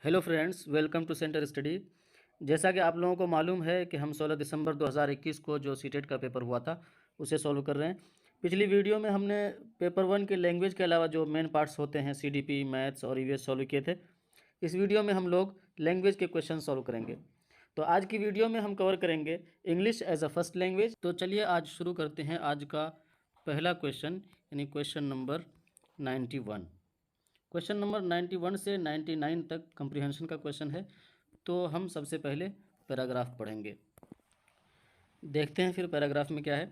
Hello friends, welcome to centre study. जैसा कि आप लोगों को मालूम है कि हम 16 दिसंबर 2021 को जो सीटेट का पेपर हुआ था उसे सॉल्व कर रहे हैं। पिछली वीडियो में हमने पेपर 1 के लैंग्वेज के अलावा जो मेन पार्ट्स होते हैं सीडीपी, मैथ्स और ईवीएस सॉल्व किए थे। इस वीडियो में हम लोग लैंग्वेज के क्वेश्चन सॉल्व करेंगे। तो आज की वीडियो में हम कवर करेंगे English as a first language. तो चलिए आज शुरू करते हैं आज का पहला क्वेश्चन, यानी क्वेश्चन नंबर 91। क्वेश्चन नंबर 91 से 99 तक कंप्रीहेंशन का क्वेश्चन है। तो हम सबसे पहले पैराग्राफ पढ़ेंगे। देखते हैं फिर पैराग्राफ में क्या है।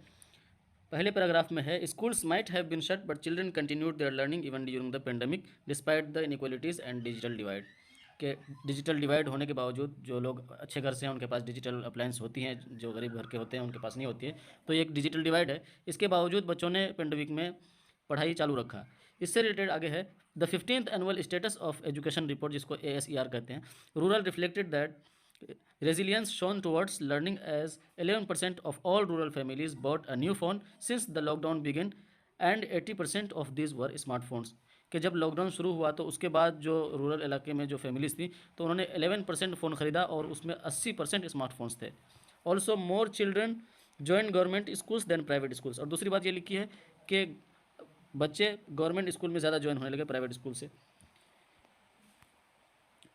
पहले पैराग्राफ में है, schools might have been shut but children continued their learning even during the pandemic despite the inequalities and digital divide. के डिजिटल डिवाइड होने के बावजूद जो लोग अच्छे घर से हैं उनके पास डिजिटल अप्लायंस होती हैं, जो गरीब घर के होते हैं उनके पास नहीं होती है। तो ये एक डिजिटल डिवाइड है। इसके बावजूद बच्चों ने पेंडेमिक में पढ़ाई चालू रखा। इससे रिलेटेड आगे है, the 15th annual status of education report, जिसको ASER कहते हैं, rural reflected that resilience shown towards learning as 11% of all rural families bought a new phone since the lockdown began and 80% of these were smartphones। कि जब lockdown शुरू हुआ तो उसके बाद जो रूरल इलाके में जो फैमिलीज थी तो उन्होंने 11% फ़ोन ख़रीदा और उसमें 80% स्मार्टफोन्स थे। Also more children join government schools than private schools. और दूसरी बात ये लिखी है कि बच्चे गवर्नमेंट स्कूल में ज़्यादा ज्वाइन होने लगे प्राइवेट स्कूल से।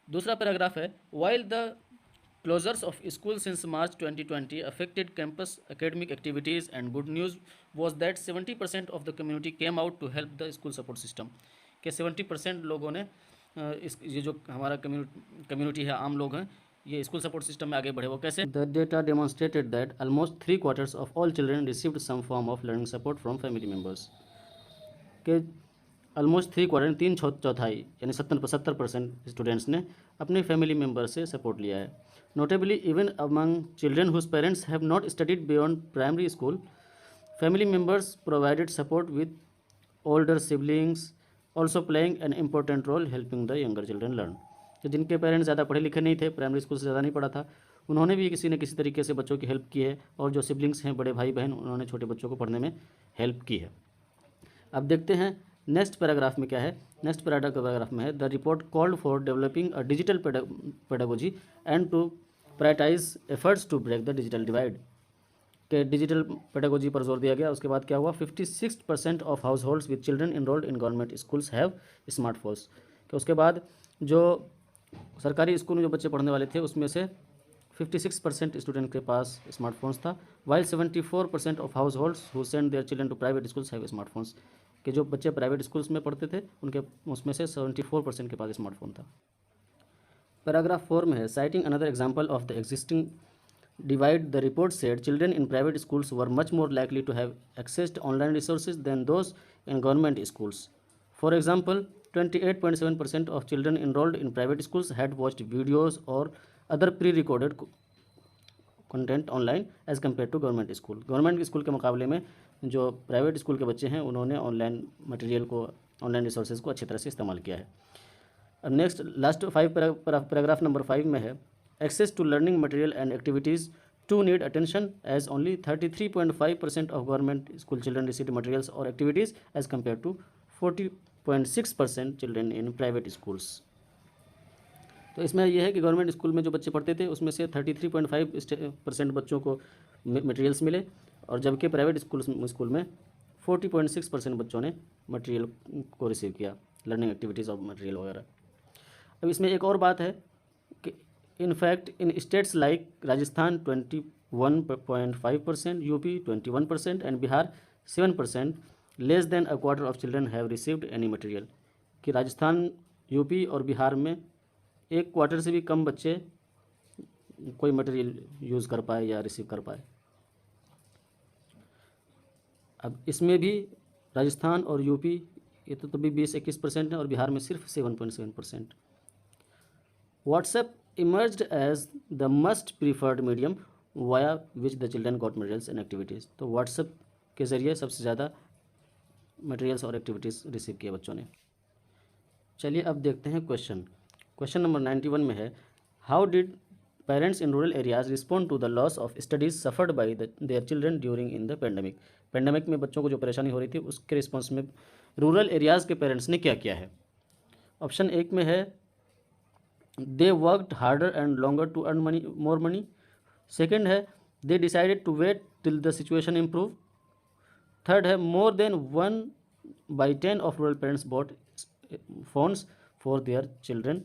दूसरा पैराग्राफ है, while the closures of schools since March 2020 affected campus academic activities and good news was that 70% of the community came out to help the school support system। के 70% लोगों ने इस ये जो हमारा कम्युनिटी है, आम लोग हैं, ये स्कूल सपोर्ट सिस्टम में आगे बढ़े। वो कैसे? The data demonstrated that almost 3/4 of all children received some form of learning support from family members. के ऑलमोस्ट 3/4 तीन चौथाई यानी 70% स्टूडेंट्स ने अपने फैमिली मेम्बर से सपोर्ट लिया है। Notably even among children whose parents have not studied beyond primary school, family members provided support with older siblings also playing an important role helping the younger children learn. तो जिनके parents ज़्यादा पढ़े लिखे नहीं थे, primary school से ज़्यादा नहीं पढ़ा था, उन्होंने भी किसी न किसी तरीके से बच्चों की हेल्प की है। और जो सिबलिंग्स हैं, बड़े भाई बहन, उन्होंने छोटे बच्चों को पढ़ने में हेल्प की है। अब देखते हैं नेक्स्ट पैराग्राफ में क्या है। नेक्स्ट पैराग्राफ में है, the report called for developing a digital pedagogy and to prioritise efforts to break the digital divide. के डिजिटल पेडागोजी पर जोर दिया गया। उसके बाद क्या हुआ, 56% of households with children enrolled in government schools have smartphones. के उसके बाद जो सरकारी स्कूल में जो बच्चे पढ़ने वाले थे उसमें से 56% स्टूडेंट के पास स्मार्टफोन्स था, while 74% of households who send their children to private schools have smartphones. कि जो बच्चे प्राइवेट स्कूल्स में पढ़ते थे उनके उसमें से 74% के पास स्मार्टफोन था। पैराग्राफ 4 में है, citing another example of the existing divide the report said children in private schools were much more likely to have access to online resources than those in government schools. For example 28.7% of children enrolled in private schools had watched videos और other pre recorded content online as compared to government school. Government school के मुकाबले में जो private school के बच्चे हैं उन्होंने online material को, ऑनलाइन रिसोर्सेज को अच्छी तरह से इस्तेमाल किया है। अब नेक्स्ट लास्ट 5 पैराग्राफ नंबर 5 में है, access to learning material and activities to need attention as only 33.5% of government school children receive materials और activities as compared to 40.6% children in private schools. तो इसमें यह है कि गवर्नमेंट स्कूल में जो बच्चे पढ़ते थे उसमें से 33.5% बच्चों को मटेरियल्स मिले, और जबकि प्राइवेट स्कूल में 40.6% बच्चों ने मटेरियल को रिसीव किया, लर्निंग एक्टिविटीज़ और मटेरियल वगैरह। अब इसमें एक और बात है कि in fact in states like Rajasthan 21.5%, UP 21% and Bihar 7%, less than a quarter of children have received any material. कि राजस्थान, यूपी और बिहार में 1/4 से भी कम बच्चे कोई मटेरियल यूज़ कर पाए या रिसीव कर पाए। अब इसमें भी राजस्थान और यूपी ये तो तभी 20-21% है और बिहार में सिर्फ 7.7%। WhatsApp emerged as the must preferred medium via which the children got materials and activities. तो व्हाट्सएप के ज़रिए सबसे ज़्यादा मटेरियल्स और एक्टिविटीज़ रिसीव किए बच्चों ने। चलिए अब देखते हैं क्वेश्चन नंबर 91 में है, how did parents in rural areas respond to the loss of studies suffered by their children during in the pandemic. Pandemic में बच्चों को जो परेशानी हो रही थी उसके रिस्पॉन्स में रूरल एरियाज़ के पेरेंट्स ने क्या किया है। ऑप्शन 1 में है, they worked harder and longer to earn money more money. Second है they decided to wait till the situation improve. Third है more than 1/10 of rural parents bought phones for their children.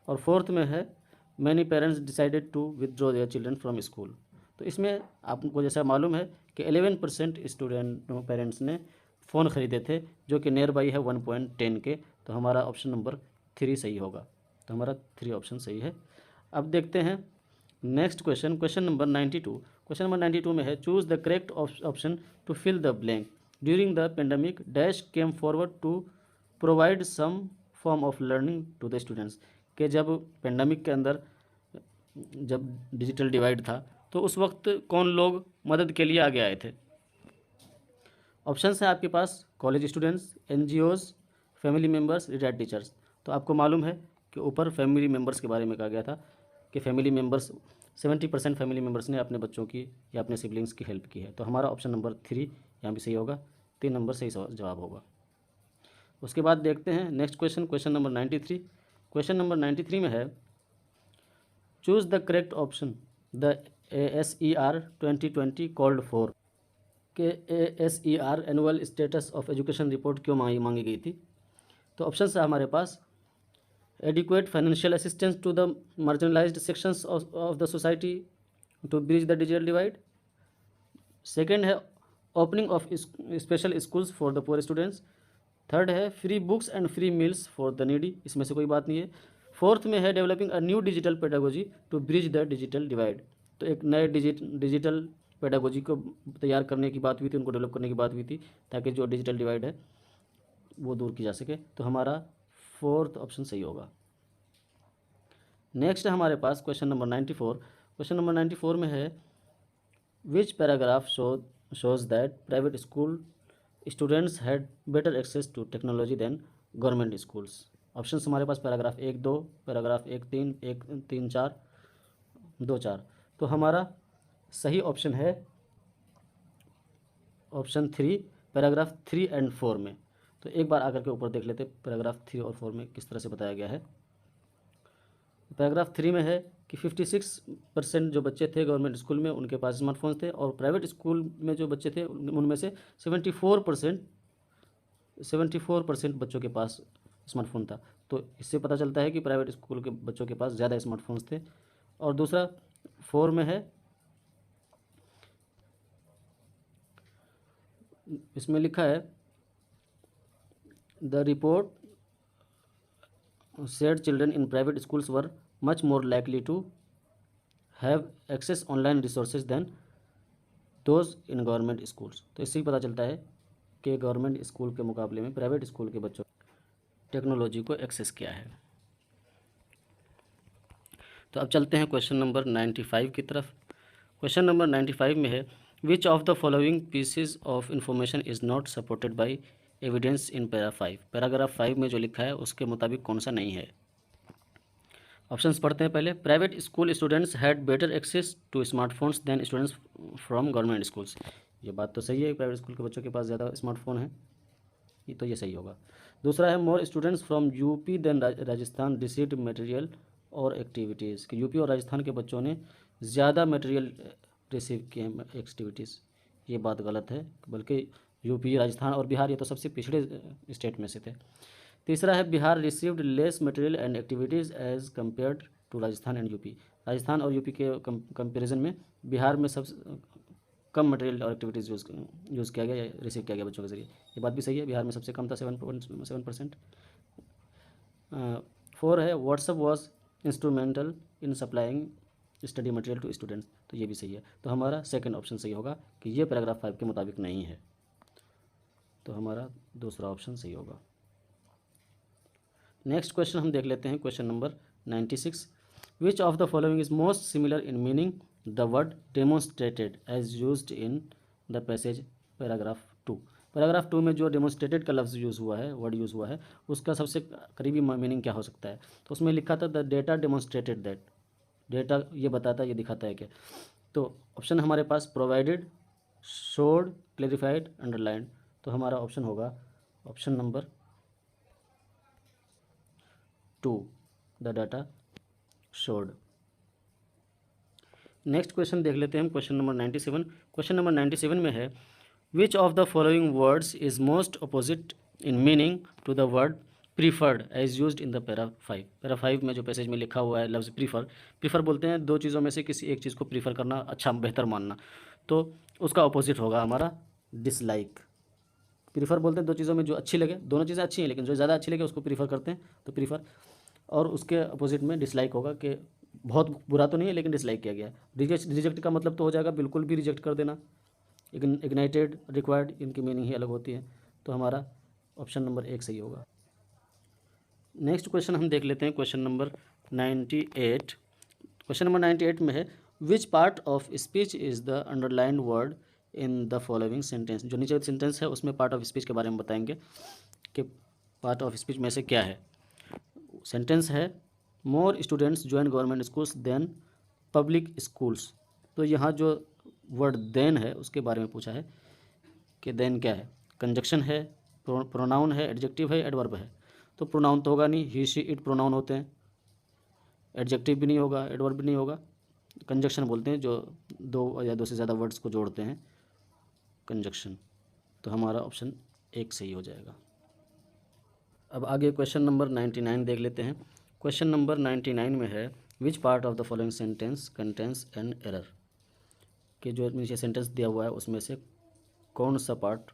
और fourth में है many parents decided to withdraw their children from school. तो इसमें आपको जैसा मालूम है कि 11% स्टूडेंट पेरेंट्स ने फ़ोन ख़रीदे थे, जो कि नियर बाई है 1.10 के। तो हमारा ऑप्शन नंबर 3 सही होगा। तो हमारा 3 ऑप्शन सही है। अब देखते हैं next question, question number 92। Question number 92 में है choose the correct option to fill the blank. During the pandemic dash came forward to provide some form of learning to the students. कि जब पेंडेमिक के अंदर जब डिजिटल डिवाइड था तो उस वक्त कौन लोग मदद के लिए आगे आए थे। ऑप्शंस हैं आपके पास college students, NGOs, family members, retired teachers. तो आपको मालूम है कि ऊपर फैमिली मेम्बर्स के बारे में कहा गया था कि फैमिली मेम्बर्स 70% फैमिली मेम्बर्स ने अपने बच्चों की या अपने सिबलिंग्स की हेल्प की है। तो हमारा ऑप्शन नंबर 3 यहाँ भी सही होगा। 3 नंबर सही जवाब होगा। उसके बाद देखते हैं next question, question number 93। Question number 93 में है choose the correct option the ASER 2020 called for. के ASER annual status of education report क्यों मांगी गई थी। तो ऑप्शन है हमारे पास adequate financial assistance to the marginalised sections of the society to bridge the digital divide. Second है opening of special schools for the poor students. Third है free books and free meals for the needy, इसमें से कोई बात नहीं है। Fourth में है developing a new digital pedagogy to bridge the digital divide. तो एक नए डिजिटल पेडागोजी को तैयार करने की बात हुई थी, उनको डेवलप करने की बात हुई थी, ताकि जो डिजिटल डिवाइड है वो दूर की जा सके। तो हमारा फोर्थ ऑप्शन सही होगा। नेक्स्ट है हमारे पास क्वेश्चन नंबर 94। क्वेश्चन नंबर 94 में है विच paragraph shows that private school students had better access to technology than government schools. Option हमारे पास पैराग्राफ 1-2, पैराग्राफ 1-3, 1-3-4, 2-4। तो हमारा सही ऑप्शन है ऑप्शन 3, पैराग्राफ 3 एंड 4 में। तो एक बार आकर के ऊपर देख लेते पैराग्राफ 3 और 4 में किस तरह से बताया गया है। पैराग्राफ 3 में है कि 56% जो बच्चे थे गवर्नमेंट स्कूल में उनके पास स्मार्टफोन थे, और प्राइवेट स्कूल में जो बच्चे थे उनमें से 74% बच्चों के पास स्मार्टफोन था। तो इससे पता चलता है कि प्राइवेट स्कूल के बच्चों के पास ज़्यादा स्मार्टफोन्स थे। और दूसरा 4 में है, इसमें लिखा है the report said children in private schools were much more likely to have access online resources than those in government schools। तो इससे ही पता चलता है कि गवर्नमेंट स्कूल के मुकाबले में प्राइवेट स्कूल के बच्चों टेक्नोलॉजी को एक्सेस किया है। तो अब चलते हैं क्वेश्चन नंबर 95 की तरफ। क्वेश्चन नंबर 95 में है which of the following pieces of information is not supported by evidence in paragraph 5 में जो लिखा है उसके मुताबिक कौन सा नहीं है। ऑप्शंस पढ़ते हैं पहले। Private school students had better access to smartphones than students from government schools. ये बात तो सही है, प्राइवेट स्कूल के बच्चों के पास ज़्यादा स्मार्टफोन है, ये तो ये सही होगा। दूसरा है more students from UP than Rajasthan received material और एक्टिविटीज़, कि यूपी और राजस्थान के बच्चों ने ज़्यादा मटेरियल रिसीव किए हैं एक्टिविटीज़। ये बात गलत है, बल्कि यूपी, राजस्थान और बिहार ये तो सबसे पिछड़े स्टेट में से थे। तीसरा है Bihar received less material and activities as compared to Rajasthan and UP. Rajasthan और यूपी के कंपेरिजन में बिहार में सबसे कम मटेरियल और एक्टिविटीज़ यूज़ किया गया या रिसीव किया गया बच्चों के ज़रिए। ये बात भी सही है, बिहार में सबसे कम था 7.7%। 4 है WhatsApp was instrumental in supplying study material to students. तो ये भी सही है। तो हमारा सेकंड ऑप्शन सही होगा कि ये पैराग्राफ 5 के मुताबिक नहीं है। तो हमारा दूसरा ऑप्शन सही होगा। नेक्स्ट क्वेश्चन हम देख लेते हैं, question number 96। Which of the following is most similar in meaning the word demonstrated as used in the passage paragraph 2। Paragraph 2 में जो डेमोन्स्ट्रेटेड का लफ्ज़ यूज़ हुआ है, वर्ड यूज़ हुआ है, उसका सबसे करीबी मीनिंग क्या हो सकता है। तो उसमें लिखा था the data demonstrated that. Data ये बताता है, ये दिखाता है क्या। तो ऑप्शन हमारे पास प्रोवाइडेड, शोड, क्लेरिफाइड, अंडरलाइंड। तो हमारा ऑप्शन होगा option number 2, the data showed. Next question देख लेते हैं हम, क्वेश्चन नंबर 97। क्वेश्चन नंबर 97 में है, which of the following words is most opposite in meaning to the word preferred as used in the para 5। Para 5 में जो passage में लिखा हुआ है लफ्ज़ प्रीफर, प्रीफर बोलते हैं दो चीज़ों में से किसी एक चीज़ को प्रीफर करना, अच्छा बेहतर मानना, तो उसका अपोजिट होगा हमारा डिसलाइक। प्रीफर बोलते हैं दो चीज़ों में जो अच्छी लगे, दोनों चीज़ें अच्छी हैं लेकिन जो ज़्यादा अच्छी लगे उसको प्रीफर करते हैं, तो प्रीफर। और उसके अपोजिट में डिसलाइक होगा कि बहुत बुरा तो नहीं है लेकिन डिसलाइक किया गया है। रिजेक्ट का मतलब तो हो जाएगा बिल्कुल भी रिजेक्ट कर देना। इग्नाइटेड, रिक्वायर्ड, इनकी मीनिंग ही अलग होती है। तो हमारा ऑप्शन नंबर 1 सही होगा। नेक्स्ट क्वेश्चन हम देख लेते हैं, क्वेश्चन नंबर 98। क्वेश्चन नंबर 98 में है, which part of speech is the underlined word in the following sentence. जो नीचे सेंटेंस है उसमें पार्ट ऑफ स्पीच के बारे में बताएंगे कि पार्ट ऑफ स्पीच में से क्या है। सेंटेंस है, more students join government schools than public schools. तो यहाँ जो वर्ड देन है उसके बारे में पूछा है कि देन क्या है। कंजक्शन है, प्रोनाउन है, एडजेक्टिव है, एडवर्ब है। तो प्रोनाउन तो होगा नहीं, ही शी इट प्रोनाउन होते हैं। एडजेक्टिव भी नहीं होगा, एडवर्ब भी नहीं होगा। कंजक्शन बोलते हैं जो दो या दो से ज़्यादा वर्ड्स को जोड़ते हैं, कंजक्शन। तो हमारा ऑप्शन 1 सही हो जाएगा। अब आगे क्वेश्चन नंबर 99 देख लेते हैं। क्वेश्चन नंबर 99 में है, which part of the following sentence contains an error. कि जो नीचे सेंटेंस दिया हुआ है उसमें से कौन सा पार्ट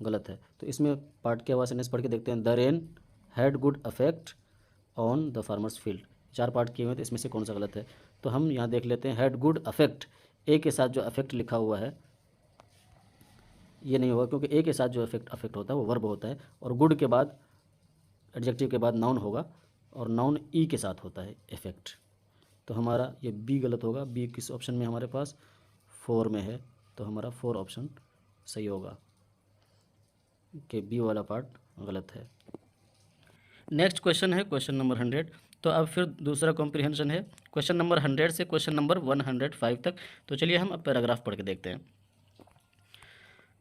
गलत है। तो इसमें पार्ट के बाद सेंटेंस पढ़ के देखते हैं। The rain had good affect on the farmers field. 4 part किए हुए तो इसमें से कौन सा गलत है। तो हम यहाँ देख लेते हैं, हैड गुड अफेक्ट, ए के साथ जो अफेक्ट लिखा हुआ है ये नहीं होगा, क्योंकि ए के साथ जो अफेक्ट होता है वो वर्ब होता है, और गुड के बाद एडजेक्टिव के बाद नाउन होगा, और नाउन ई के साथ होता है इफेक्ट। तो हमारा ये बी गलत होगा। बी किस ऑप्शन में हमारे पास 4 में है, तो हमारा 4 ऑप्शन सही होगा कि बी वाला पार्ट गलत है। नेक्स्ट क्वेश्चन है क्वेश्चन नंबर 100। तो अब फिर दूसरा कॉम्प्रिहेंशन है क्वेश्चन नंबर 100 से क्वेश्चन नंबर 105 तक। तो चलिए हम अब पैराग्राफ पढ़ के देखते हैं।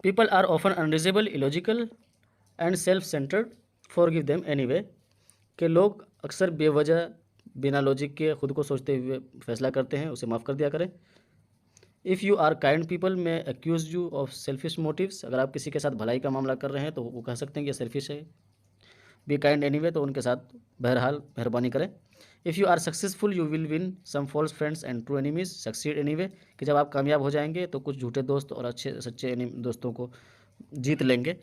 People are often unreasonable, illogical and self centred, forgive them anyway. कि लोग अक्सर बेवजह बिना लॉजिक के खुद को सोचते हुए फैसला करते हैं, उसे माफ़ कर दिया करें। If you are kind people may accuse you of selfish motives. अगर आप किसी के साथ भलाई का मामला कर रहे हैं तो वो कह सकते हैं कि सेल्फिश है। बी काइंड एनीवे, तो उनके साथ बहरहाल मेहरबानी करें। If you are successful you will win some false friends and true enemies succeed anyway. कि जब आप कामयाब हो जाएंगे तो कुछ झूठे दोस्त और अच्छे सच्चे दोस्तों को जीत लेंगे,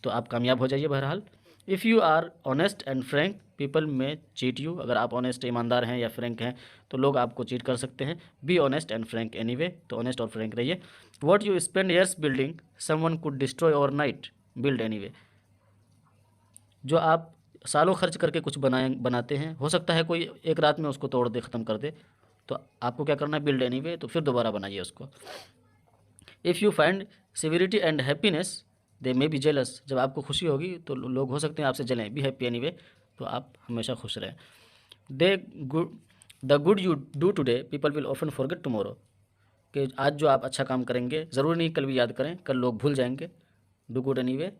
तो आप कामयाब हो जाइए बहरहाल। If you are honest and frank people may cheat you. अगर आप ऑनेस्ट ईमानदार हैं या फ्रैंक हैं तो लोग आपको चीट कर सकते हैं। Be honest and Frank anyway, तो ऑनेस्ट और फ्रैंक रहिए। What you spend years building someone could destroy overnight, build anyway. जो आप सालों खर्च करके कुछ बनाते हैं, हो सकता है कोई एक रात में उसको तोड़ दे, ख़त्म कर दे, तो आपको क्या करना है, बिल्ड एनीवे, तो फिर दोबारा बनाइए उसको। If you find severity and happiness they may be jealous. जब आपको खुशी होगी तो लोग हो सकते हैं आपसे जलें। बी हैप्पी एनीवे, तो आप हमेशा खुश रहें। The good the good you do today people will often forget tomorrow. कि आज जो आप अच्छा काम करेंगे ज़रूरी नहीं कल भी याद करें, कल लोग भूल जाएंगे। डू गुड एनीवे,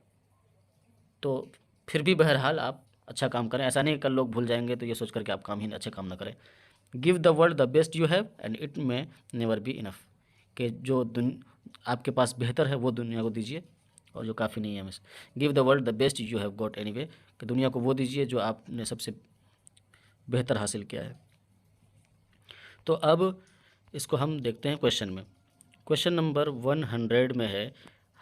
तो फिर भी बहरहाल आप अच्छा काम करें। ऐसा नहीं कल लोग भूल जाएंगे तो ये सोच करके आप काम ही अच्छे काम ना करें। Give the world the best you have and it may never be enough. कि जो आपके पास बेहतर है वो दुनिया को दीजिए, और जो काफ़ी नहीं है हमें। Give the world the best you have got anyway. कि दुनिया को वो दीजिए जो आपने सबसे बेहतर हासिल किया है। तो अब इसको हम देखते हैं क्वेश्चन में। क्वेश्चन नंबर 100 में है,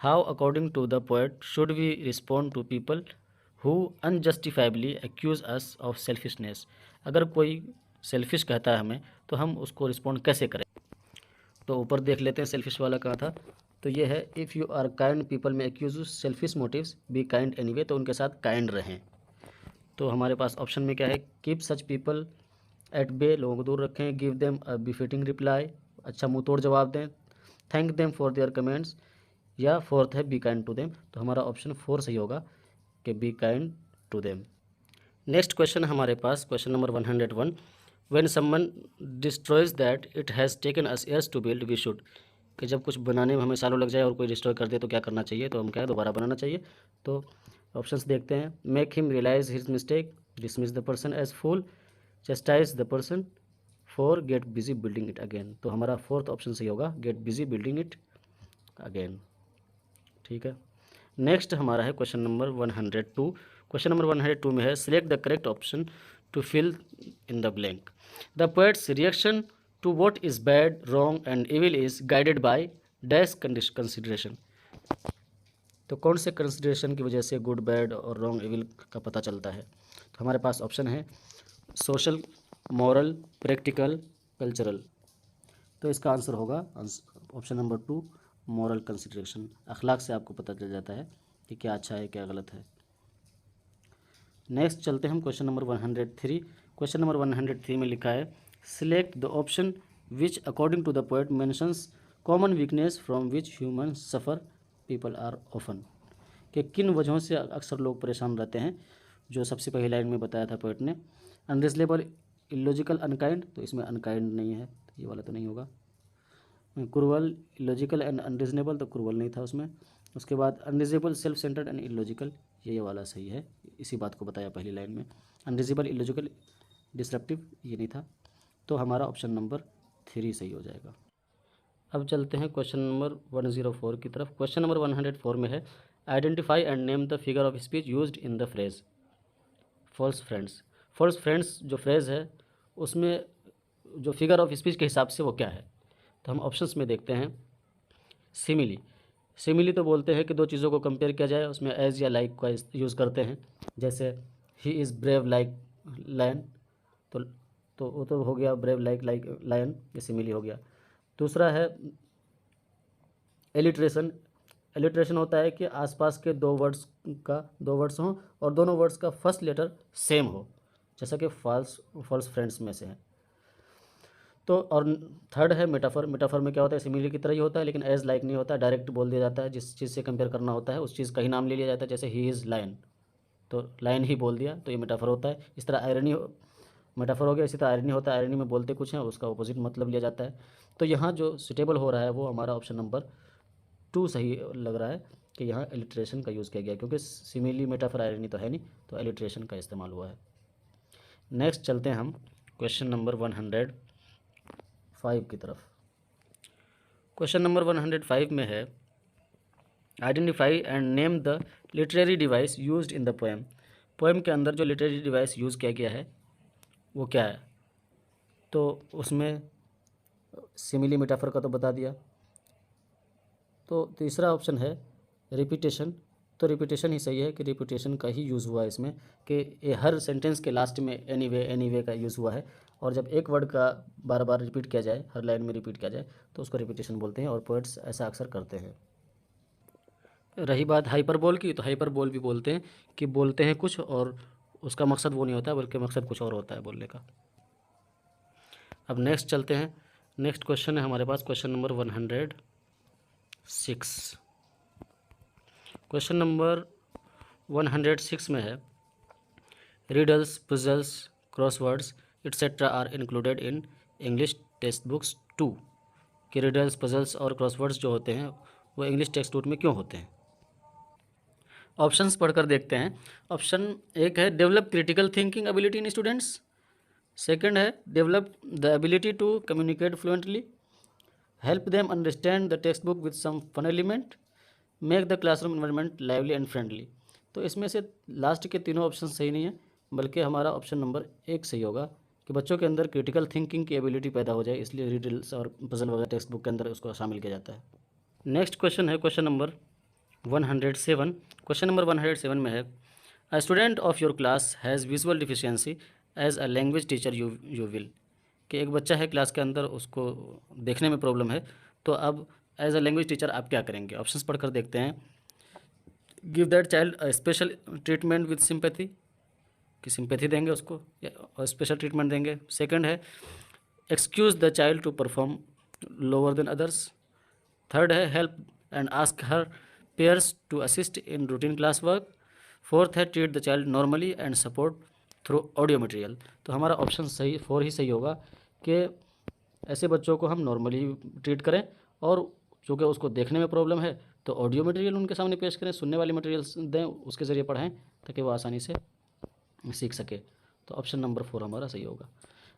how according to the poet should we respond to people who unjustifiably accuse us of selfishness. अगर कोई सेल्फिश कहता है हमें तो हम उसको रिस्पॉन्ड कैसे करें। तो ऊपर देख लेते हैं सेल्फिश वाला कहाँ था। तो ये है, if you are kind people may accuse selfish motives be kind anyway, तो उनके साथ काइंड रहें। तो हमारे पास ऑप्शन में क्या है, keep such people at bay, लोगों को दूर रखें। Give them a befitting reply, अच्छा मुंह तोड़ जवाब दें। Thank them for their comments, या फोर्थ है बी काइंड टू देम। तो हमारा ऑप्शन 4 सही होगा कि be kind to them. Next question हमारे पास question number 101, when someone destroys that it has taken us years to build we should. कि जब कुछ बनाने में हमें सालों लग जाए और कोई डिस्ट्रॉय कर दे तो क्या करना चाहिए, तो हम क्या दोबारा बनाना चाहिए। तो ऑप्शंस देखते हैं। Make him realise his mistake, dismiss the person as fool, chastise the person, 4 get busy building it again. तो हमारा फोर्थ ऑप्शन सही होगा, get busy building it again. ठीक है, नेक्स्ट हमारा है क्वेश्चन नंबर 102। क्वेश्चन नंबर 102 में है select the correct option to fill in the blank. The poet's reaction to what is bad wrong and evil is guided by dash consideration. तो कौन से consideration की वजह से गुड बैड और wrong evil का पता चलता है? तो हमारे पास ऑप्शन है सोशल, मॉरल, प्रैक्टिकल, कल्चरल। तो इसका आंसर होगा ऑप्शन नंबर 2, मॉरल कंसिडरेशन। अखलाक से आपको पता चल जाता है कि क्या अच्छा है क्या गलत है। नेक्स्ट चलते हैं हम क्वेश्चन नंबर 103। क्वेश्चन नंबर 103 में लिखा है select the option which according to the poet mentions common weakness from which human suffer people are often. कि किन वजहों से अक्सर लोग परेशान रहते हैं, जो सबसे पहली लाइन में बताया था पोएट ने। Unreasonable, illogical, unkind. तो इसमें अनकाइंड नहीं है, तो ये वाला तो नहीं होगा। क्रूअल, इलॉजिकल एंड अनरीजनेबल, तो क्रूअल नहीं था उसमें। उसके बाद unreasonable, self centred and illogical, ये वाला सही है। इसी बात को बताया पहली लाइन में। अनरीजनेबल, इलॉजिकल, डिसरप्टिव, ये नहीं था। तो हमारा ऑप्शन नंबर 3 सही हो जाएगा। अब चलते हैं क्वेश्चन नंबर 104 की तरफ। क्वेश्चन नंबर 104 में है identify and name the figure of speech used in the phrase false friends. False friends जो फ्रेज़ है उसमें जो फिगर ऑफ स्पीच के हिसाब से वो क्या है? तो हम ऑप्शंस में देखते हैं। सिमिली, सिमिली तो बोलते हैं कि दो चीज़ों को कंपेयर किया जाए, उसमें एज या लाइक का यूज़ करते हैं। जैसे he is brave like lion, तो वो तो हो गया ब्रेव लाइक लायन, ये सिमिली हो गया। दूसरा है एलिट्रेशन। एलिट्रेशन होता है कि आसपास के दो वर्ड्स हों और दोनों वर्ड्स का फर्स्ट लेटर सेम हो, जैसा कि फॉल्स फ्रेंड्स में से है। तो और थर्ड है मेटाफर। मेटाफर में क्या होता है, सिमिलर की तरह ही होता है लेकिन एज लाइक नहीं होता, डायरेक्ट बोल दिया जाता है। जिस चीज़ से कंपेयर करना होता है उस चीज़ का ही नाम ले लिया जाता है। जैसे ही इज़ लायन, तो लायन ही बोल दिया, तो ये मेटाफर होता है। इस तरह आयरनी मेटाफर हो गया। इसी तरह आयरनी होता है, आयरनी में बोलते कुछ हैं, उसका अपोजिट मतलब लिया जाता है। तो यहाँ जो सुटेबल हो रहा है वो हमारा ऑप्शन नंबर 2 सही लग रहा है कि यहाँ एलिट्रेशन का यूज़ किया गया, क्योंकि सिमिली, मेटाफर, आयरनी तो है नहीं, तो एलिट्रेशन का इस्तेमाल हुआ है। नेक्स्ट चलते हैं हम क्वेश्चन नंबर 105 की तरफ। क्वेश्चन नंबर 105 में है identify and name the literary device used in the poem. Poem के अंदर जो लिटरेरी डिवाइस यूज़ किया गया है वो क्या है? तो उसमें सिमिली, मेटाफर का तो बता दिया। तो तीसरा ऑप्शन है रिपीटेशन। तो रिपीटेशन ही सही है कि रिपीटेशन का ही यूज़ हुआ है इसमें, कि ये हर सेंटेंस के लास्ट में एनीवे का यूज़ हुआ है। और जब एक वर्ड का बार बार रिपीट किया जाए, हर लाइन में रिपीट किया जाए, तो उसको रिपीटेशन बोलते हैं और पोएट्स ऐसा अक्सर करते हैं। रही बात हाइपरबोल की, तो हाइपरबोल भी बोलते हैं कि बोलते हैं कुछ और उसका मकसद वो नहीं होता बल्कि मकसद कुछ और होता है बोलने का। अब नेक्स्ट चलते हैं। नेक्स्ट क्वेश्चन है हमारे पास क्वेश्चन नंबर 106। क्वेश्चन नंबर 106 में है riddles, puzzles, crosswords etcetera are included in English text books 2। कि रिडल्स, पजल्स और क्रॉसवर्ड्स जो होते हैं वो इंग्लिश टेक्स्ट बुक में क्यों होते हैं? ऑप्शंस पढ़कर देखते हैं। ऑप्शन एक है develop critical thinking ability in students. Second है develop the ability to communicate fluently, help them understand the text book with some fun element, make the classroom environment lively and friendly. तो इसमें से last के तीनों option सही नहीं है, बल्कि हमारा ऑप्शन नंबर 1 सही होगा कि बच्चों के अंदर क्रिटिकल थिंकिंग की एबिलिटी पैदा हो जाए, इसलिए रिडल्स और पजल वगैरह टेक्स्ट बुक के अंदर उसको शामिल किया जाता है। नेक्स्ट क्वेश्चन है क्वेश्चन नंबर 107। क्वेश्चन नंबर 107 में है a student of your class has visual deficiency as a language teacher you will. कि एक बच्चा है क्लास के अंदर, उसको देखने में प्रॉब्लम है, तो अब एज अ लैंग्वेज टीचर आप क्या करेंगे? ऑप्शंस पढ़कर देखते हैं। Give that child a special treatment with sympathy, कि सिंपैथी देंगे उसको और स्पेशल ट्रीटमेंट देंगे। सेकंड है excuse the child to perform lower than others. Third है help and ask her peers to assist in routine class work. Fourth है treat the child normally and support through audio material. तो हमारा option सही 4 ही सही होगा कि ऐसे बच्चों को हम नॉर्मली ट्रीट करें और चूँकि उसको देखने में प्रॉब्लम है तो ऑडियो मटेरियल उनके सामने पेश करें, सुनने वाली मटेरियल्स दें, उसके ज़रिए पढ़ाएं ताकि वो आसानी से सीख सके। तो ऑप्शन नंबर 4 हमारा सही होगा।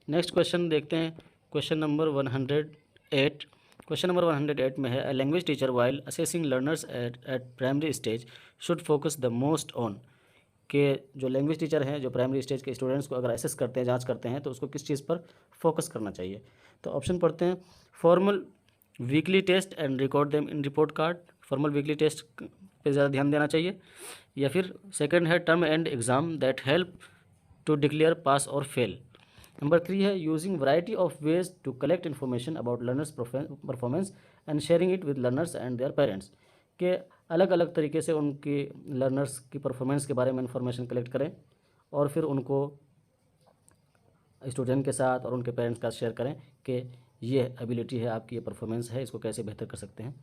नेक्स्ट क्वेश्चन देखते हैं, क्वेश्चन नंबर 108। क्वेश्चन नंबर 108 में है, अ language teacher while assessing learners eight primary stage should focus the most on, के जो लैंग्वेज टीचर हैं जो प्राइमरी स्टेज के स्टूडेंट्स को अगर असेस करते हैं, जांच करते हैं, तो उसको किस चीज़ पर फोकस करना चाहिए। तो ऑप्शन पढ़ते हैं, formal weekly test and record them in report card, formal weekly test पे ज़्यादा ध्यान देना चाहिए। या फिर सेकंड है term end exam that help to declare pass और फेल। नंबर 3 है using variety of ways to collect information about learners performance and sharing it with learners and their parents, के अलग अलग तरीके से उनकी लर्नर्स की परफॉर्मेंस के बारे में इन्फॉर्मेशन कलेक्ट करें और फिर उनको स्टूडेंट के साथ और उनके पेरेंट्स के साथ शेयर करें कि ये एबिलिटी है आपकी, ये परफॉर्मेंस है, इसको कैसे बेहतर कर सकते हैं।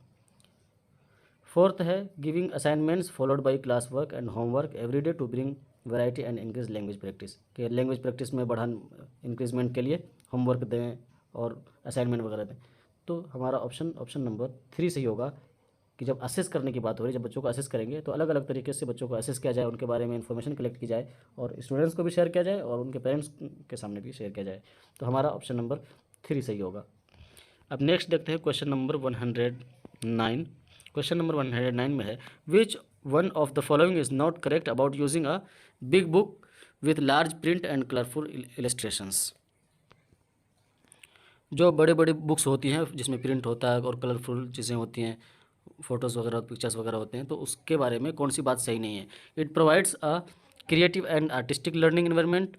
फोर्थ है giving assignments followed by class work and homework every day to bring variety and increase language practice, कि लैंग्वेज प्रैक्टिस में बढ़ान इंक्रीजमेंट के लिए होमवर्क दें और असाइनमेंट वगैरह दें। तो हमारा ऑप्शन नंबर 3 सही होगा कि जब असेस करने की बात हो रही है, जब बच्चों को असेस करेंगे तो अलग अलग तरीके से बच्चों को असेस किया जाए, उनके बारे में इन्फॉर्मेशन कलेक्ट की जाए और स्टूडेंट्स को भी शेयर किया जाए और उनके पेरेंट्स के सामने भी शेयर किया जाए। तो हमारा ऑप्शन नंबर 3 सही होगा। अब नेक्स्ट देखते हैं क्वेश्चन नंबर 109। क्वेश्चन नंबर 109 में है, which one of the following is not correct about using a big book with large print and colourful illustrations. जो बड़े बड़े बुक्स होती हैं जिसमें प्रिंट होता है और कलरफुल चीज़ें होती हैं, फ़ोटोज़ वगैरह पिक्चर्स वगैरह होते हैं, तो उसके बारे में कौन सी बात सही नहीं है। It provides a creative and artistic learning environment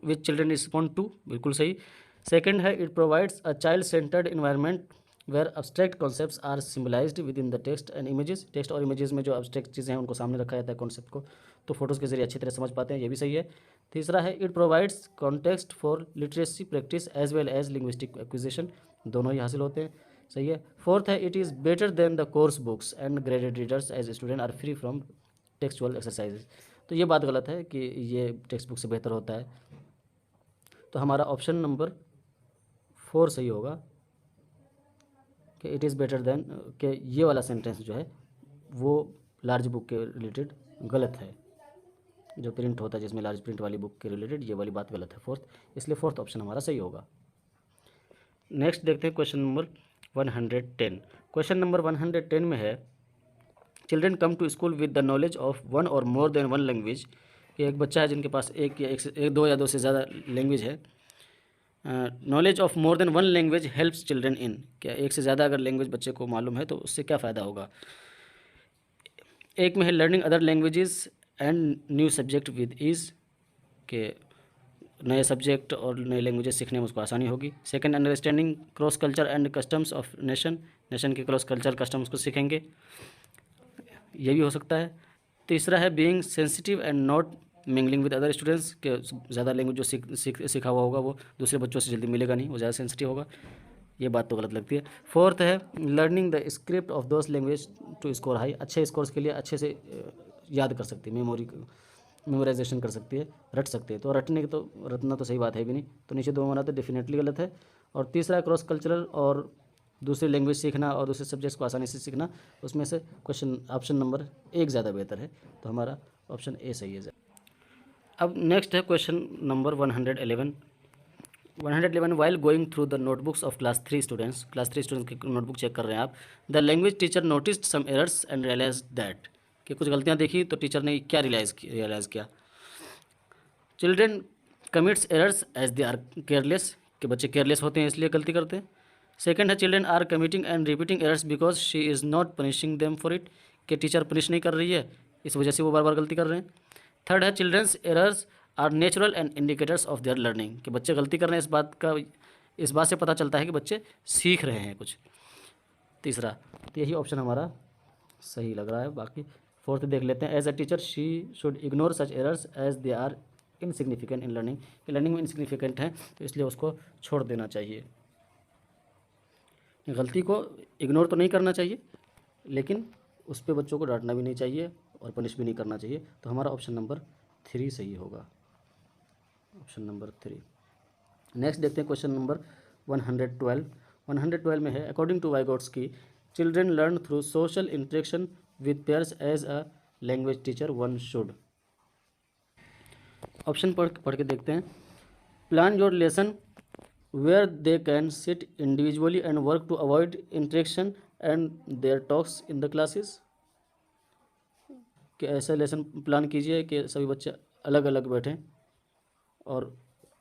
which children respond to, बिल्कुल सही। सेकंड है, it provides a child centred environment where abstract concepts are symbolised within the text and images, text और images में जो abstract चीज़ें हैं उनको सामने रखा जाता है कॉन्सेप्ट को, तो फोटोज़ के जरिए अच्छी तरह समझ पाते हैं, ये भी सही है। तीसरा है, it provides context for literacy practice as well as linguistic acquisition, दोनों ही हासिल होते हैं, सही है। फोर्थ है, it is better than the course books and graded readers as student are free from textual exercises, तो ये बात गलत है कि ये टेक्स्ट बुक से बेहतर होता है। तो हमारा ऑप्शन नंबर 4 सही होगा कि इट इज़ बेटर देन, कि ये वाला सेंटेंस जो है वो लार्ज बुक के रिलेटेड गलत है, जो प्रिंट होता है जिसमें लार्ज प्रिंट वाली बुक के रिलेटेड ये वाली बात गलत है फोर्थ, इसलिए फोर्थ ऑप्शन हमारा सही होगा। नेक्स्ट देखते हैं क्वेश्चन नंबर 110। क्वेश्चन नंबर 110 में है, children come to school with the knowledge of one or more then one language, कि एक बच्चा है जिनके पास दो या दो से ज़्यादा लैंग्वेज है। Knowledge of more than one language helps children in, क्या एक से ज़्यादा अगर लैंग्वेज बच्चे को मालूम है तो उससे क्या फ़ायदा होगा। एक में है learning other languages and new subject with ease, के नए सब्जेक्ट और नए लैंग्वेजेस सीखने में उसको आसानी होगी। Second, understanding cross culture and customs of nation, nation के क्रॉस कल्चर कस्टम्स को सीखेंगे, ये भी हो सकता है। तीसरा है being sensitive and not mingling with other students, के ज़्यादा लैंग्वेज जो सीखा हुआ होगा वो दूसरे बच्चों से जल्दी मिलेगा नहीं, वो ज़्यादा सेंसिटिव होगा, ये बात तो गलत लगती है। फोर्थ है learning the script of those language to score high, अच्छे स्कोर्स के लिए अच्छे से याद कर सकती है, मेमोराइजेशन कर सकती है, रट सकते हैं, तो रटना तो सही बात है भी नहीं, तो नीचे दो माना तो डेफिनेटली गलत है। और तीसरा क्रॉस कल्चरल और दूसरी लैंग्वेज सीखना और दूसरे सब्जेक्ट्स को आसानी से सीखना, उसमें से ऑप्शन नंबर 1 ज़्यादा बेहतर है, तो हमारा ऑप्शन ए सही है। अब नेक्स्ट है question number 111। 111, while going through the notebooks of class 3 students, class 3 students की नोटबुक चेक कर रहे हैं आप, the language teacher noticed some errors and realise that, कि कुछ गलतियाँ देखी तो टीचर ने क्या रियलाइज़ किया। Children commits errors as they are careless, कि बच्चे केयरलेस होते हैं इसलिए गलती करते हैं। सेकंड है, children are committing and repeating errors because she is not punishing them for it, कि टीचर पनिश नहीं कर रही है इस वजह से वो बार बार गलती कर रहे हैं। थर्ड है, children's errors are natural and indicators of their learning, कि बच्चे गलती कर रहे हैं इस बात से पता चलता है कि बच्चे सीख रहे हैं कुछ। तीसरा, तो यही ऑप्शन हमारा सही लग रहा है। बाकी फोर्थ देख लेते हैं, as a teacher she should ignore such errors as they are insignificant in learning, कि लर्निंग में इनसिग्निफिकेंट हैं तो इसलिए उसको छोड़ देना चाहिए। गलती को इग्नोर तो नहीं करना चाहिए लेकिन उस पर बच्चों को डांटना भी नहीं चाहिए और पनिश भी नहीं करना चाहिए, तो हमारा ऑप्शन नंबर 3 सही होगा, ऑप्शन नंबर 3। नेक्स्ट देखते हैं क्वेश्चन नंबर 112। 112 में है, according to Vygotsky, children learn through social interaction with peers as a language teacher one should. Option पढ़ के देखते हैं, plan your lesson where they can sit individually and work to avoid interaction and their talks in the classes। कि ऐसा lesson plan कीजिए कि सभी बच्चे अलग अलग बैठें और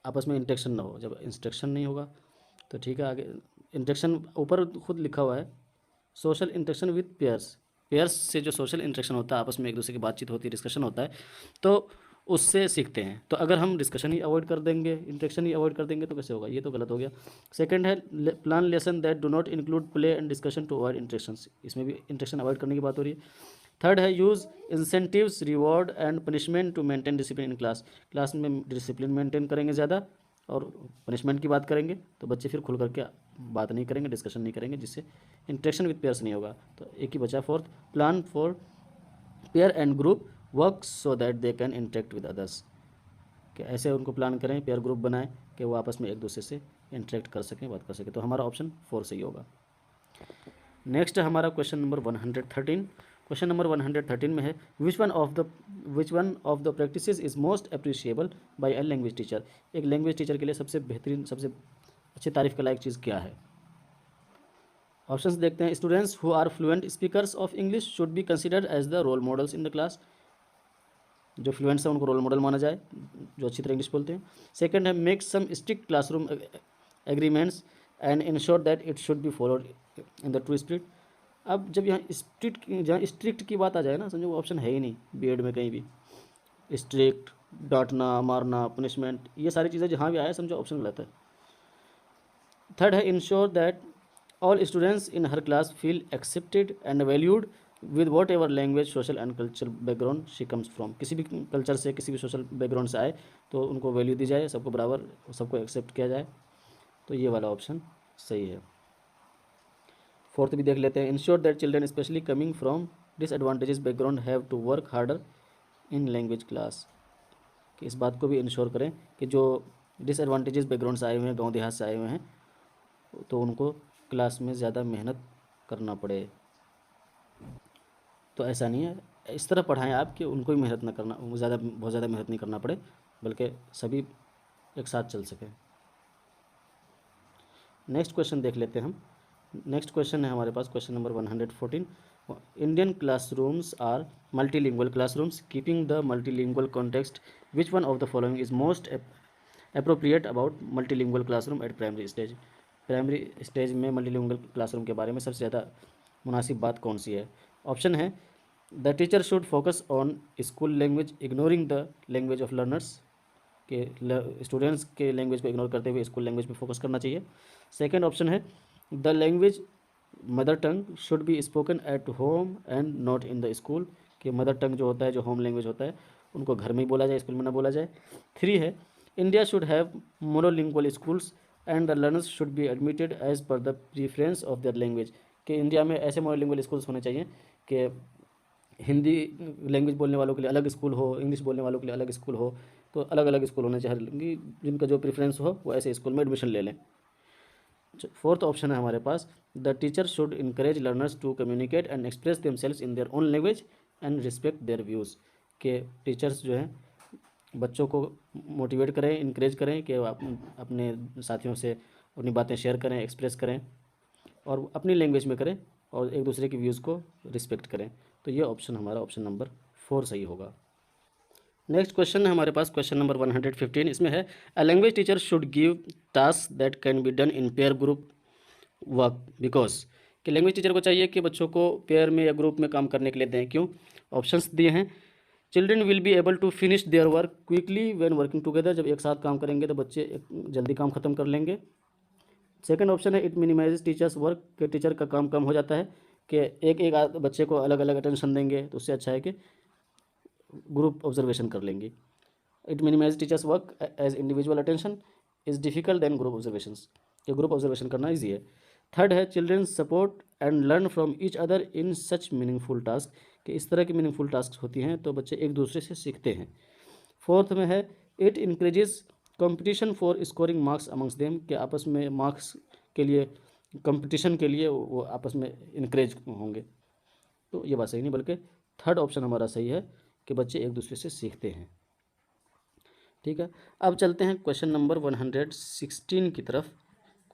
आपस में इंटरेक्शन ना हो। जब इंस्ट्रक्शन नहीं होगा तो ठीक है, आगे इंटरेक्शन ऊपर खुद लिखा हुआ है, social interaction with pairs. Pairs से जो सोशल इंटरेक्शन होता है, आपस में एक दूसरे की बातचीत होती है, डिस्कशन होता है, तो उससे सीखते हैं। तो अगर हम डिस्कशन ही अवॉइड कर देंगे, इंटरेक्शन ही अवॉइड कर देंगे तो कैसे होगा? ये तो गलत हो गया। सेकंड है plan lesson that do not include play and discussion to avoid interactions. इसमें भी इंटरेक्शन अवॉइड करने की बात हो रही है। थर्ड है use incentives reward and punishment to maintain discipline in class. Class में डिसिप्लिन मेंटेन करेंगे ज़्यादा और पनिशमेंट की बात करेंगे तो बच्चे फिर खुल करके बात नहीं करेंगे, डिस्कशन नहीं करेंगे, जिससे इंटरेक्शन विद पेयर्स नहीं होगा। तो एक ही बचा fourth, plan for pair and group work so that they can interact with others. कि ऐसे उनको प्लान करें, पेयर ग्रुप बनाएं कि वो आपस में एक दूसरे से इंटरेक्ट कर सकें, बात कर सकें। तो हमारा ऑप्शन 4 सही होगा। नेक्स्ट है हमारा क्वेश्चन नंबर 113। क्वेश्चन नंबर 113 में है which one of the practices is most appreciable by a language teacher. एक लैंग्वेज टीचर के लिए सबसे बेहतरीन, सबसे अच्छी तारीफ का लायक चीज़ क्या है? ऑप्शंस देखते हैं। Students who are fluent speakers of English should be considered as the role models in the class. जो फ्लुएंट्स हैं उनको रोल मॉडल माना जाए, जो अच्छी तरह इंग्लिश बोलते हैं। सेकंड है make some strict classroom agreements and ensure that it should be followed in the true spirit. अब जब जहाँ स्ट्रिक्ट की बात आ जाए ना, समझो वो ऑप्शन है ही नहीं बीएड में कहीं भी। स्ट्रिक्ट, डांटना, मारना, पनिशमेंट, ये सारी चीज़ें जहाँ भी आए समझो ऑप्शन गलत है। थर्ड है ensure that all students in her class feel accepted and valued with what ever language social and cultural background she comes from. किसी भी कल्चर से, किसी भी सोशल बैकग्राउंड से आए तो उनको वैल्यू दी जाए, सबको बराबर, सबको एक्सेप्ट किया जाए। तो ये वाला ऑप्शन सही है। फोर्थ भी देख लेते हैं। Ensure that children specially coming from disadvantages background have to work harder in language class. कि इस बात को भी इंश्योर करें कि जो डिसएडवांटेजेस बैकग्राउंड से आए हुए हैं, गाँव देहात से आए हुए हैं, तो उनको क्लास में ज़्यादा मेहनत करना पड़े। तो ऐसा नहीं है, इस तरह पढ़ाएं आप कि उनको भी मेहनत ना करना, बहुत ज़्यादा मेहनत नहीं करना पड़े, बल्कि सभी एक साथ चल सकें। नेक्स्ट क्वेश्चन देख लेते हैं हम। नेक्स्ट क्वेश्चन है हमारे पास question number 114। Indian classrooms are multilingual classrooms keeping the multilingual context which one of the following is most appropriate about multilingual classroom at primary stage. Primary stage में multilingual classroom के बारे में सबसे ज़्यादा मुनासिब बात कौन सी है? ऑप्शन है the teacher should focus on school language ignoring the language of learners. के स्टूडेंट्स के लैंग्वेज को इग्नोर करते हुए स्कूल लैंग्वेज पे फोकस करना चाहिए। सेकंड ऑप्शन है the language mother tongue should be spoken at home and not in the school. कि मदर टंग जो होता है, जो होम लैंग्वेज होता है, उनको घर में ही बोला जाए, स्कूल में ना बोला जाए। थ्री है India should have monolingual schools and the learners should be admitted as per the preference of their language. कि इंडिया में ऐसे मोनोलिंगुअल स्कूल्स होने चाहिए कि हिंदी लैंग्वेज बोलने वालों के लिए अलग स्कूल हो, इंग्लिश बोलने वालों के लिए अलग स्कूल हो। तो अलग अलग स्कूल होने चाहिए, जिनका जो प्रेफरेंस हो वो ऐसे स्कूल में एडमिशन ले लें। फोर्थ ऑप्शन है हमारे पास the teacher should encourage learners to communicate and express themselves in their own language and respect their views. के टीचर्स जो हैं बच्चों को मोटिवेट करें, इनकरेज करें कि अपने साथियों से अपनी बातें शेयर करें, एक्सप्रेस करें और अपनी लैंग्वेज में करें और एक दूसरे की व्यूज़ को रिस्पेक्ट करें। तो ये ऑप्शन हमारा ऑप्शन नंबर 4 सही होगा। नेक्स्ट क्वेश्चन है हमारे पास क्वेश्चन नंबर 115। इसमें है अ language teacher should give task that can be done in pair group work because. कि लैंग्वेज टीचर को चाहिए कि बच्चों को पेयर में या ग्रुप में काम करने के लिए दें। क्यों? ऑप्शंस दिए हैं। Children will be able to finish their work quickly when working together. जब एक साथ काम करेंगे तो बच्चे जल्दी काम खत्म कर लेंगे। सेकंड ऑप्शन है इट मिनिमाइज टीचर्स वर्क। के टीचर का काम कम हो जाता है कि एक एक बच्चे को अलग अलग अटेंशन देंगे, तो उससे अच्छा है कि ग्रुप ऑब्जर्वेशन कर लेंगे। It minimize teachers work as individual attention is difficult than group observation. ये ग्रुप ऑब्जर्वेशन करना ईजी है। थर्ड है children support and learn from each other in such meaningful task. कि इस तरह की मीनिंगफुल टास्क होती हैं तो बच्चे एक दूसरे से सीखते हैं। फोर्थ में है it increases competition for scoring marks amongst them. कि आपस में मार्क्स के लिए, कंपटीशन के लिए वो आपस में इनक्रेज होंगे। तो ये बात सही नहीं, बल्कि थर्ड ऑप्शन हमारा सही है कि बच्चे एक दूसरे से सीखते हैं। ठीक है, अब चलते हैं क्वेश्चन नंबर 116 की तरफ।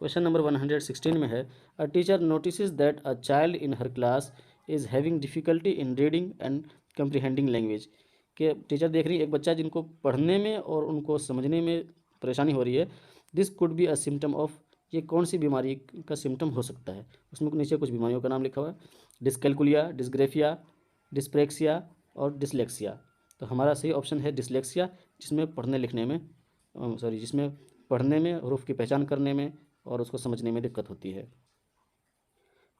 क्वेश्चन नंबर 116 में है, a teacher notices that a child in her class is having difficulty in reading and comprehending language. कि टीचर देख रही है एक बच्चा जिनको पढ़ने में और उनको समझने में परेशानी हो रही है। This could be a symptom of, ये कौन सी बीमारी का सिम्टम हो सकता है। उसमें नीचे कुछ बीमारियों का नाम लिखा हुआ है, डिस्कैल्कुलिया, डिस्ग्रेफिया, डिस्प्रेक्सिया और डिसलेक्सिया। तो हमारा सही ऑप्शन है डिसलेक्सिया, जिसमें पढ़ने लिखने में जिसमें पढ़ने में, हरूफ की पहचान करने में और उसको समझने में दिक्कत होती है।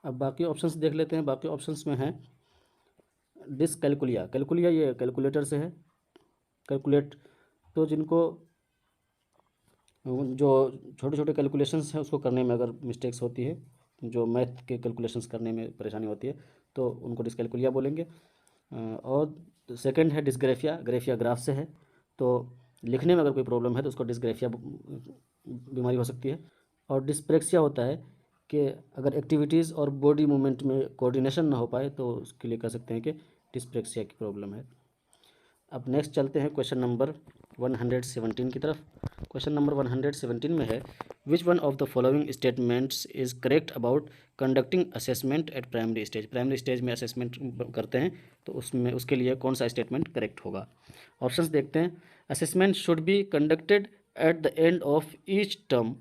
अब बाकी ऑप्शंस देख लेते हैं। बाकी ऑप्शंस में है डिसकैल्कुलिया, कैलकुलिया ये कैलकुलेटर से है, कैलकुलेट। तो जिनको जो छोटे छोटे कैलकुलेशंस हैं उसको करने में अगर मिस्टेक्स होती है, जो मैथ के कैलकुलेशंस करने में परेशानी होती है, तो उनको डिसकैल्कुलिया बोलेंगे। और सेकंड है डिस्ग्रेफिया, ग्रेफिया ग्राफ से है, तो लिखने में अगर कोई प्रॉब्लम है तो उसको डिस्ग्रेफिया बीमारी हो सकती है। और डिस्प्रेक्सिया होता है कि अगर एक्टिविटीज़ और बॉडी मूवमेंट में कोऑर्डिनेशन ना हो पाए तो उसके लिए कह सकते हैं कि डिस्प्रेक्सिया की प्रॉब्लम है। अब नेक्स्ट चलते हैं क्वेश्चन नंबर 117 की तरफ। क्वेश्चन नंबर 117 में है, which one of the following statements is correct about conducting assessment eight primary stage. Primary stage में असेसमेंट करते हैं तो उसमें उसके लिए कौन सा स्टेटमेंट करेक्ट होगा। ऑप्शंस देखते हैं। Assessment should be conducted at the end of each term,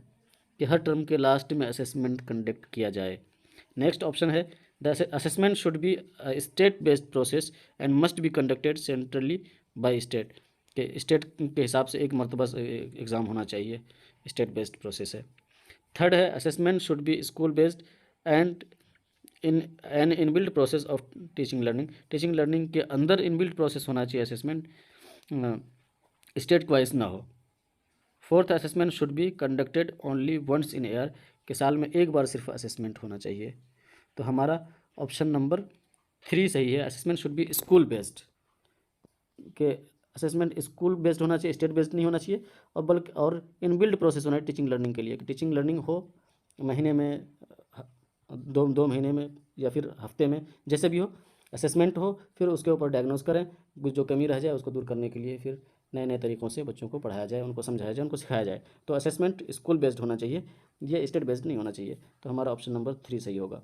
कि हर टर्म के लास्ट में असेसमेंट कंडक्ट किया जाए। नेक्स्ट ऑप्शन है, the assessment should B state based process and must be conducted centrally by state, के state के हिसाब से एक मरतबा एग्ज़ाम होना चाहिए, स्टेट बेस्ड प्रोसेस है। थर्ड है, assessment should B school based and in an inbuilt process of teaching learning, teaching learning के अंदर इनबिल्ट प्रोसेस होना चाहिए असेसमेंट, स्टेट वाइज ना हो। Fourth, assessment should be conducted only once in year, के साल में एक बार सिर्फ असेसमेंट होना चाहिए। तो हमारा ऑप्शन नंबर 3 सही है, assessment should B school based, के असेसमेंट स्कूल बेस्ड होना चाहिए, स्टेट बेस्ड नहीं होना चाहिए। और बल्कि और इनबिल्ड प्रोसेस होना है टीचिंग लर्निंग के लिए, कि टीचिंग लर्निंग हो महीने में, दो दो महीने में या फिर हफ्ते में, जैसे भी हो असेसमेंट हो, फिर उसके ऊपर डायग्नोस करें, कुछ जो कमी रह जाए उसको दूर करने के लिए फिर नए नए तरीक़ों से बच्चों को पढ़ाया जाए, उनको समझाया जाए, उनको सिखाया जाए। तो असेसमेंट स्कूल बेस्ड होना चाहिए, ये स्टेट बेस्ड नहीं होना चाहिए। तो हमारा ऑप्शन नंबर 3 सही होगा।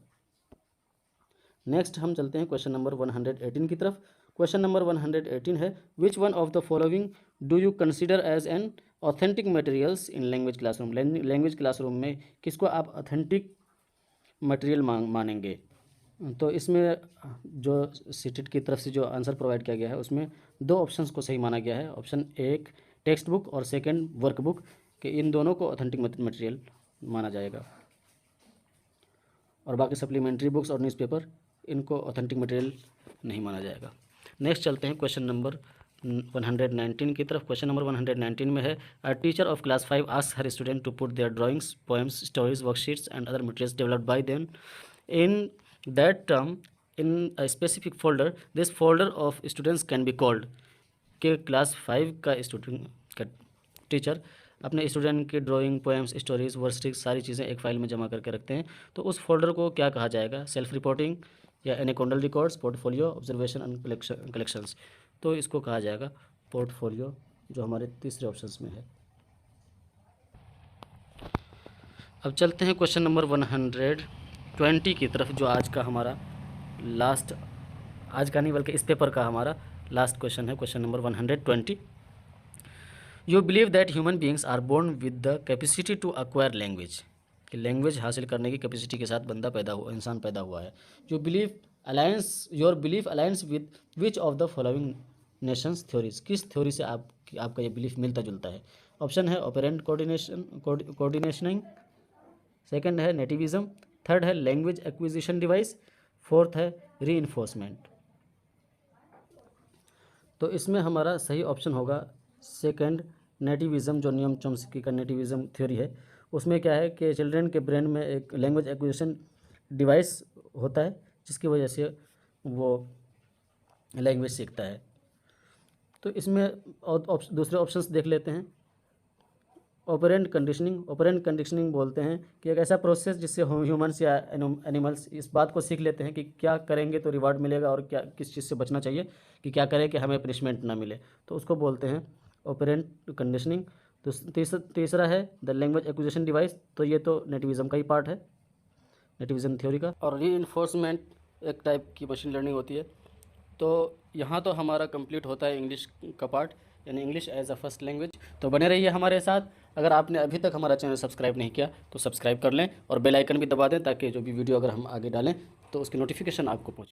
नेक्स्ट हम चलते हैं क्वेश्चन नंबर 118 की तरफ। क्वेश्चन नंबर 118 है, which one of the following do you consider as an authentic materials in language classroom. Language classroom में किसको आप ऑथेंटिक मटेरियल मानेंगे। तो इसमें जो सीटेट की तरफ से जो आंसर प्रोवाइड किया गया है उसमें दो ऑप्शंस को सही माना गया है। ऑप्शन एक टेक्स्ट बुक और सेकंड वर्क बुक, कि इन दोनों को ऑथेंटिक मटेरियल माना जाएगा। और बाकी सप्लीमेंट्री बुक्स और न्यूज़पेपर, इनको ऑथेंटिक मटेरियल नहीं माना जाएगा। नेक्स्ट चलते हैं क्वेश्चन नंबर 119 की तरफ। क्वेश्चन नंबर 119 में है, a teacher of class 5 asks her student to put their drawings, poems, stories, worksheets and other materials developed by them in that term in a specific folder. This folder of students can be called, के class 5 का student का teacher अपने student की drawing, poems, stories, worksheets सारी चीज़ें एक file में जमा करके रखते हैं, तो उस फोल्डर को क्या कहा जाएगा। सेल्फ रिपोर्टिंग या anecdotal records, portfolio, observation and collections. तो इसको कहा जाएगा पोर्टफोलियो, जो हमारे तीसरे ऑप्शंस में है। अब चलते हैं क्वेश्चन नंबर 120 की तरफ, जो आज का हमारा लास्ट, आज का नहीं बल्कि इस पेपर का हमारा लास्ट क्वेश्चन है। Question number 120, you believe that human beings are born with the capacity to acquire language, कि लैंग्वेज हासिल करने की कैपेसिटी के साथ बंदा पैदा हुआ, इंसान पैदा हुआ है। You believe alliance, your belief alliance with which of the following Nations theories, किस थ्योरी से आपका ये बिलीफ मिलता जुलता है। ऑप्शन है ऑपरेंट कोऑर्डिनेशनिंग, सेकंड है नेटिविज्म, थर्ड है लैंग्वेज एक्विजिशन डिवाइस, फोर्थ है रीइंफोर्समेंट। तो इसमें हमारा सही ऑप्शन होगा सेकंड, नेटिविज़म, जो नियम चॉम्स्की का नेटिविज़म थ्योरी है। उसमें क्या है कि चिल्ड्रन के ब्रेन में एक लैंग्वेज एक्विजिशन डिवाइस होता है, जिसकी वजह से वो लैंग्वेज सीखता है। तो इसमें दूसरे ऑप्शंस देख लेते हैं। ऑपरेंट कंडीशनिंग, ऑपरेंट कंडीशनिंग बोलते हैं कि एक ऐसा प्रोसेस जिससे ह्यूमन्स या एनिमल्स इस बात को सीख लेते हैं कि क्या करेंगे तो रिवार्ड मिलेगा और क्या किस चीज़ से बचना चाहिए, कि क्या करें कि हमें पनिशमेंट ना मिले, तो उसको बोलते हैं ऑपरेंट कंडीशनिंग। तो तीसरा है द लैंग्वेज एक्विजिशन डिवाइस, तो ये तो नेटिविज़म का ही पार्ट है, नेटिविज़न थ्योरी का। और रीइंफोर्समेंट एक टाइप की मशीन लर्निंग होती है। तो यहाँ तो हमारा कंप्लीट होता है इंग्लिश का पार्ट, यानी English as a first language. तो बने रहिए हमारे साथ। अगर आपने अभी तक हमारा चैनल सब्सक्राइब नहीं किया तो सब्सक्राइब कर लें और बेल आइकन भी दबा दें, ताकि जो भी वीडियो अगर हम आगे डालें तो उसकी नोटिफिकेशन आपको पहुँचे।